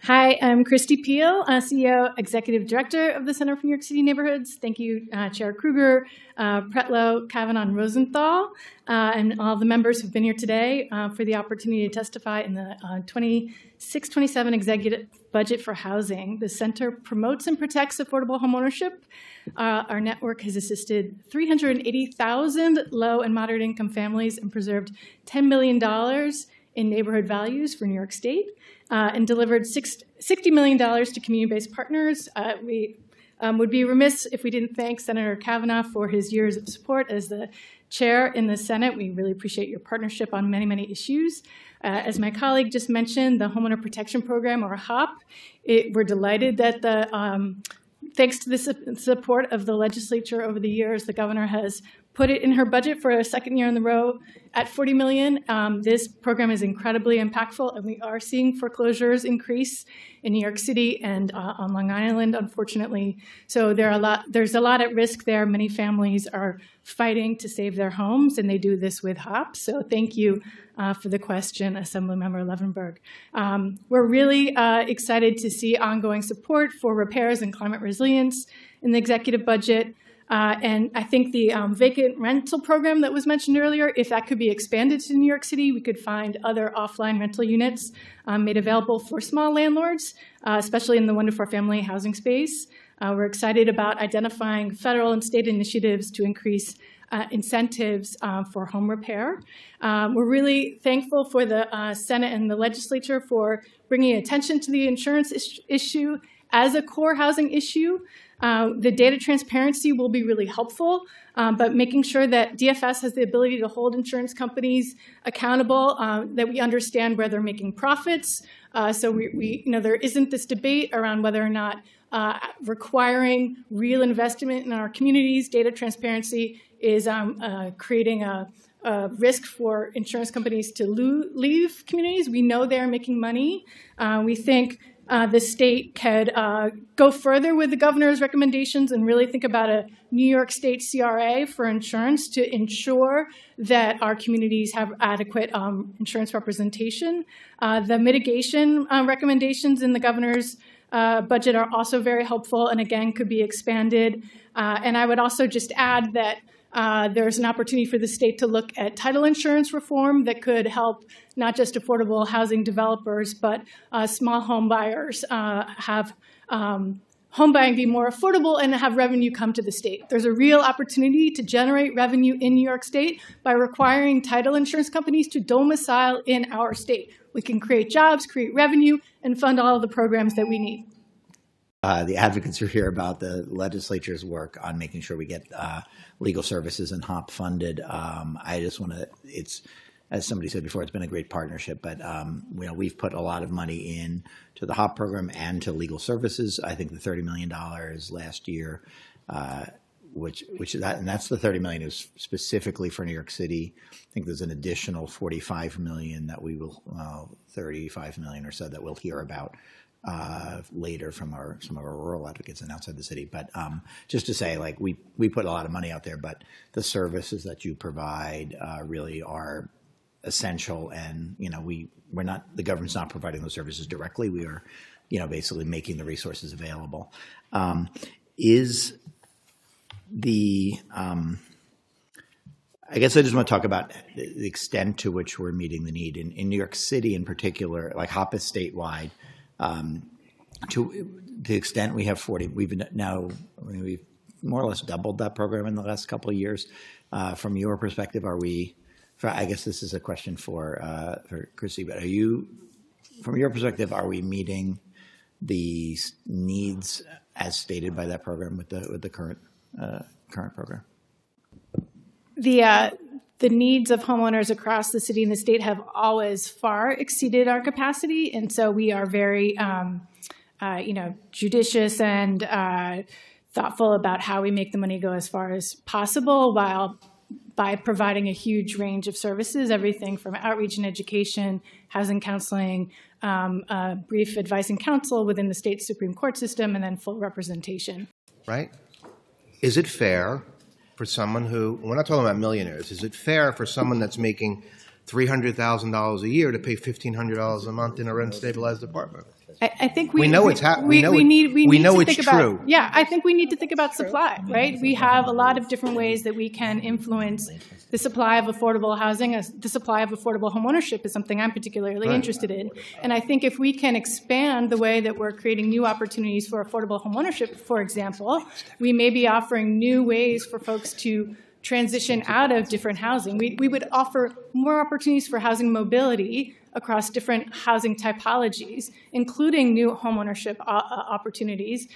Hi, I'm Christie Peale, CEO, Executive Director of the Center for New York City Neighborhoods. Thank you, Chair Kruger, Pretlow, Kavanaugh, and Rosenthal, and all the members who've been here today for the opportunity to testify in the 26-27 Executive Budget for Housing. The Center promotes and protects affordable homeownership. Our network has assisted 380,000 low and moderate income families and preserved $10 million in neighborhood values for New York State. And delivered $60 million to community-based partners. We would be remiss if we didn't thank Senator Kavanaugh for his years of support as the chair in the Senate. We really appreciate your partnership on many, many issues. As my colleague just mentioned, the Homeowner Protection Program, or HOPP, we're delighted that thanks to the support of the legislature over the years, the governor has put it in her budget for a second year in a row at $40 million. This program is incredibly impactful, and we are seeing foreclosures increase in New York City and on Long Island, unfortunately. So there's a lot at risk there. Many families are fighting to save their homes, and they do this with HOPP. So thank you for the question, Assemblymember Levenberg. We're really excited to see ongoing support for repairs and climate resilience in the executive budget. And I think the vacant rental program that was mentioned earlier, if that could be expanded to New York City, we could find other offline rental units made available for small landlords, especially in the 1 to 4 family housing space. We're excited about identifying federal and state initiatives to increase incentives for home repair. We're really thankful for the Senate and the legislature for bringing attention to the insurance issue as a core housing issue. The data transparency will be really helpful, but making sure that DFS has the ability to hold insurance companies accountable, that we understand where they're making profits. So there isn't this debate around whether or not requiring real investment in our communities. Data transparency is creating a risk for insurance companies to leave communities. We know they're making money. We think the state could go further with the governor's recommendations and really think about a New York State CRA for insurance to ensure that our communities have adequate insurance representation. The mitigation recommendations in the governor's budget are also very helpful and, again, could be expanded. And I would also just add that there's an opportunity for the state to look at title insurance reform that could help not just affordable housing developers, but small home buyers have home buying be more affordable and have revenue come to the state. There's a real opportunity to generate revenue in New York State by requiring title insurance companies to domicile in our state. We can create jobs, create revenue, and fund all of the programs that we need. The advocates are here about the legislature's work on making sure we get legal services and HOPP funded. I just want to, as somebody said before, it's been a great partnership, but we've put a lot of money in to the HOPP program and to legal services. I think the $30 million last year, and that's the $30 million is specifically for New York City. I think there's an additional $45 million that we will, $35 million or so that we'll hear about later from some of our rural advocates and outside the city. But just to say, like, we put a lot of money out there, but the services that you provide really are essential. And, we're not, the government's not providing those services directly. We are, basically making the resources available. I guess I just want to talk about the extent to which we're meeting the need. In New York City in particular, like HOPP is statewide. To the extent we have 40, we've more or less doubled that program in the last couple of years. From your perspective, I guess this is a question for Christie, but from your perspective, are we meeting the needs as stated by that program with the current program? The needs of homeowners across the city and the state have always far exceeded our capacity, and so we are very, judicious and thoughtful about how we make the money go as far as possible, by providing a huge range of services, everything from outreach and education, housing counseling, brief advice and counsel within the state Supreme Court system, and then full representation. Right? Is it fair for someone who, we're not talking about millionaires, is it fair for someone that's making $300,000 a year to pay $1,500 a month in a rent-stabilized apartment. I think We know it's we need to think about, true. Yeah, I think we need to think about supply, right? We have a lot of different ways that we can influence the supply of affordable housing. The supply of affordable homeownership is something I'm particularly interested in. And I think if we can expand the way that we're creating new opportunities for affordable homeownership, for example, we may be offering new ways for folks to transition out of different housing. We would offer more opportunities for housing mobility across different housing typologies, including new homeownership opportunities.